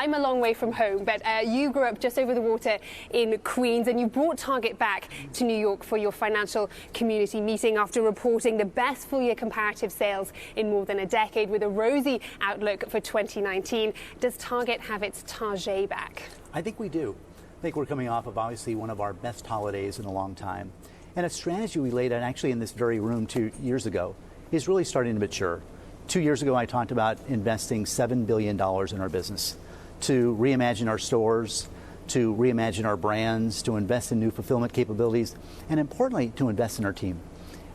I'm a long way from home, but you grew up just over the water in Queens, and you brought Target back to New York for your financial community meeting after reporting the best full-year comparative sales in more than a decade with a rosy outlook for 2019. Does Target have its Target back? I think we do. I think we're coming off of obviously one of our best holidays in a long time. And a strategy we laid out actually in this very room 2 years ago is really starting to mature. 2 years ago, I talked about investing $7 billion in our business to reimagine our stores, to reimagine our brands, to invest in new fulfillment capabilities, and importantly, to invest in our team.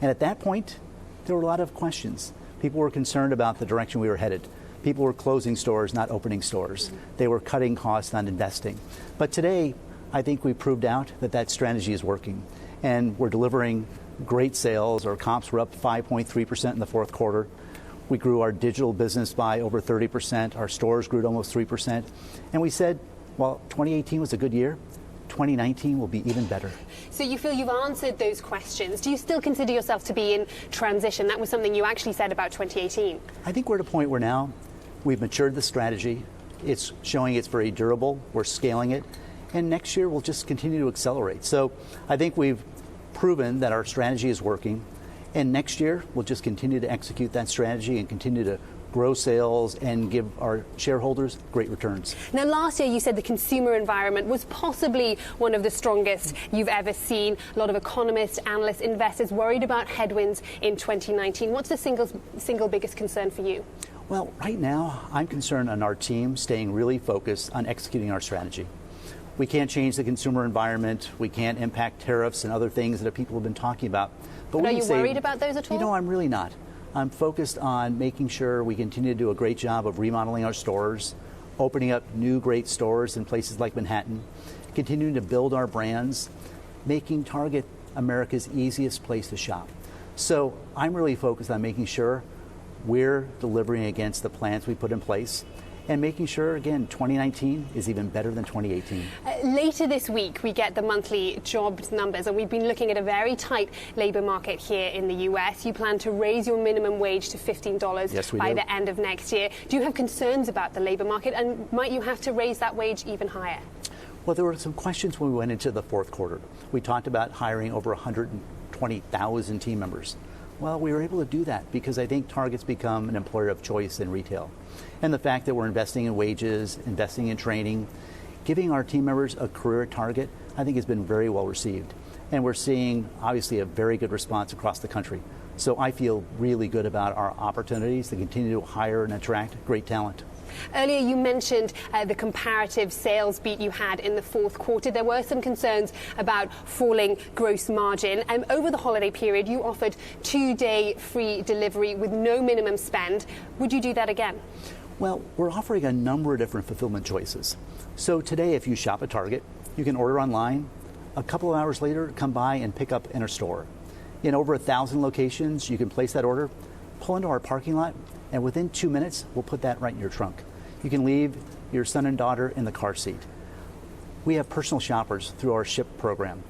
And at that point, there were a lot of questions. People were concerned about the direction we were headed. People were closing stores, not opening stores. They were cutting costs, not investing. But today, I think we proved out that that strategy is working. And we're delivering great sales. Our comps were up 5.3% in the fourth quarter. We grew our digital business by over 30%. Our stores grew at almost 3%. And we said, well, 2018 was a good year. 2019 will be even better. So you feel you've answered those questions. Do you still consider yourself to be in transition? That was something you actually said about 2018. I think we're at a point where now we've matured the strategy. It's showing it's very durable. We're scaling it. And next year we'll just continue to accelerate. So I think we've proven that our strategy is working. And next year we'll just continue to execute that strategy and continue to grow sales and give our shareholders great returns. Now, last year you said the consumer environment was possibly one of the strongest you've ever seen. A lot of economists, analysts, investors worried about headwinds in 2019. What's the single biggest concern for you? Well, right now I'm concerned on our team staying really focused on executing our strategy. We can't change the consumer environment. We can't impact tariffs and other things that people have been talking about. But are you worried about those at all? You know, I'm really not. I'm focused on making sure we continue to do a great job of remodeling our stores, opening up new great stores in places like Manhattan, continuing to build our brands, making Target America's easiest place to shop. So I'm really focused on making sure we're delivering against the plans we put in place, and making sure, again, 2019 is even better than 2018. Later this week, we get the monthly jobs numbers, and we've been looking at a very tight labor market here in the U.S. You plan to raise your minimum wage to $15 by the end of next year. Do you have concerns about the labor market, and might you have to raise that wage even higher? Well, there were some questions when we went into the fourth quarter. We talked about hiring over 120,000 team members. Well, we were able to do that because I think Target's become an employer of choice in retail. And the fact that we're investing in wages, investing in training, giving our team members a career at Target, I think has been very well received. And we're seeing, obviously, a very good response across the country. So I feel really good about our opportunities to continue to hire and attract great talent. Earlier you mentioned the comparative sales beat you had in the fourth quarter. There were some concerns about falling gross margin. Over the holiday period, you offered 2-day free delivery with no minimum spend. Would you do that again? Well, we're offering a number of different fulfillment choices. So today, if you shop at Target, you can order online. A couple of hours later, come by and pick up in our store. In over 1,000 locations, you can place that order, pull into our parking lot, and within 2 minutes, we'll put that right in your trunk. You can leave your son and daughter in the car seat. We have personal shoppers through our SHIP program.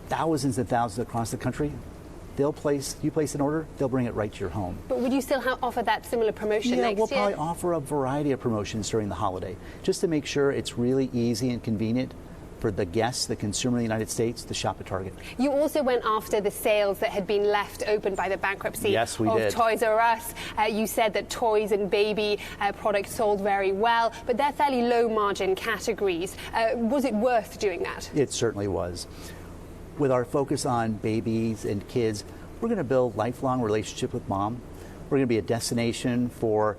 Thousands and thousands across the country. You place an order, they'll bring it right to your home. But would you still offer that similar promotion next year? We'll probably offer a variety of promotions during the holiday, just to make sure it's really easy and convenient for the guests, the consumer in the United States, to shop at Target. You also went after the sales that had been left open by the bankruptcy of Toys R Us. You said that toys and baby products sold very well, but they're fairly low margin categories. Was it worth doing that? It certainly was. With our focus on babies and kids, we're going to build lifelong relationship with mom. We're going to be a destination for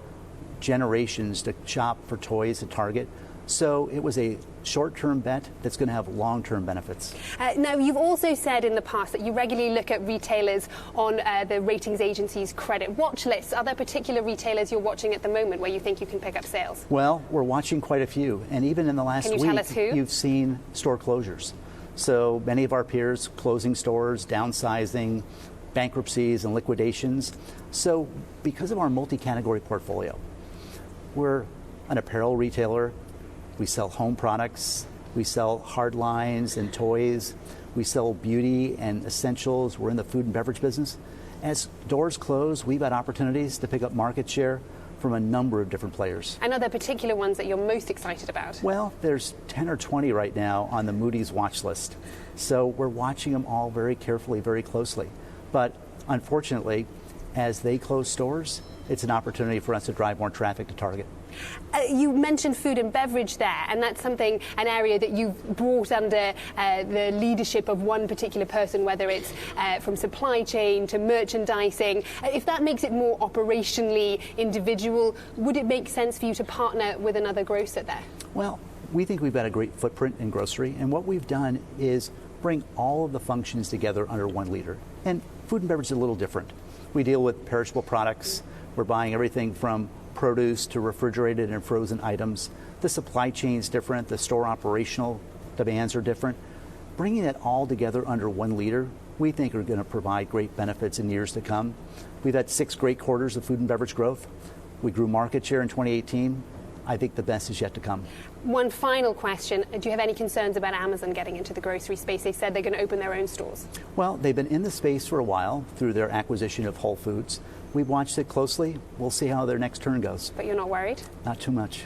generations to shop for toys at Target. So it was a short-term bet that's going to have long-term benefits. Now, you've also said in the past that you regularly look at retailers on the ratings agency's credit watch lists. Are there particular retailers you're watching at the moment where you think you can pick up sales? Well, we're watching quite a few. And even in the last week, tell us who? You've seen store closures. So many of our peers closing stores, downsizing, bankruptcies and liquidations. So because of our multi-category portfolio, we're an apparel retailer. We sell home products. We sell hard lines and toys. We sell beauty and essentials. We're in the food and beverage business. As doors close, we've got opportunities to pick up market share from a number of different players. And are there particular ones that you're most excited about? Well, there's 10 or 20 right now on the Moodys Watchlist. So we're watching them all very carefully, very closely. But unfortunately, as they close stores, it's an opportunity for us to drive more traffic to Target. You mentioned food and beverage there, and that's an area that you've brought under the leadership of one particular person, whether it's from supply chain to merchandising. If that makes it more operationally individual, would it make sense for you to partner with another grocer there? Well, we think we've got a great footprint in grocery, and what we've done is bring all of the functions together under one leader. And food and beverage is a little different. We deal with perishable products. We're buying everything from produce to refrigerated and frozen items. The supply chain is different. The store operational demands are different. Bringing it all together under one leader, we think are going to provide great benefits in years to come. We've had 6 great quarters of food and beverage growth. We grew market share in 2018. I think the best is yet to come. One final question. Do you have any concerns about Amazon getting into the grocery space? They said they're going to open their own stores. Well, they've been in the space for a while through their acquisition of Whole Foods. We've watched it closely. We'll see how their next turn goes. But you're not worried? Not too much.